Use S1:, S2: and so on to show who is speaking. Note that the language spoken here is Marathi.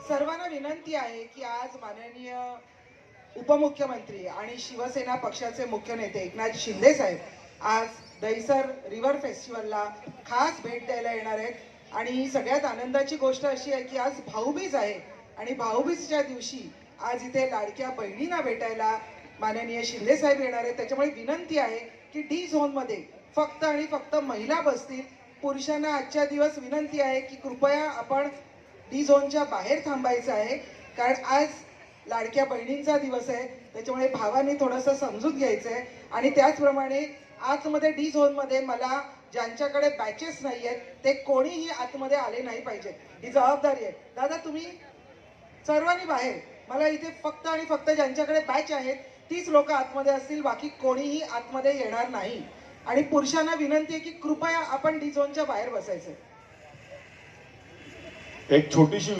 S1: सर्वांना विनंती आहे की आज माननीय उपमुख्यमंत्री आणि शिवसेना पक्षाचे मुख्य नेते एकनाथ शिंदे साहेब आज दहिसर रिव्हर फेस्टिवलला खास भेट द्यायला येणार आहेत। आणि सगळ्यात आनंदाची गोष्ट अशी आहे की आज भाऊबीज आहे आणि भाऊबीजच्या दिवशी आज इथे लाडक्या बहिणींना भेटायला माननीय शिंदे साहेब येणार आहेत। त्याच्यामुळे विनंती आहे की डी झोन मध्ये फक्त आणि फक्त महिला बसतील। पुरुषांना आजच्या दिवस विनंती आहे की कृपया आपण डी झोनच्या बाहेर थांबायचं आहे, कारण आज लाडक्या बहिणींचा दिवस आहे। त्याच्यामुळे भावांनी थोडंसं समजून घ्यायचं आहे। आणि त्याचप्रमाणे आतमध्ये डी झोन मध्ये मला ज्यांच्याकडे बॅचेस नाही आहेत ते कोणीही आतमध्ये आले नाही पाहिजे, ही जबाबदारी आहे। दादा तुम्ही सर्वांनी बाहेर, मला इथे फक्त आणि फक्त ज्यांच्याकडे बॅच आहेत तीच लोक आतमध्ये असतील, बाकी कोणीही आतमध्ये येणार नाही। आणि पुरुषांना विनंती आहे की कृपया आपण डी झोनच्या बाहेर बसायचं।
S2: एक छोटीशी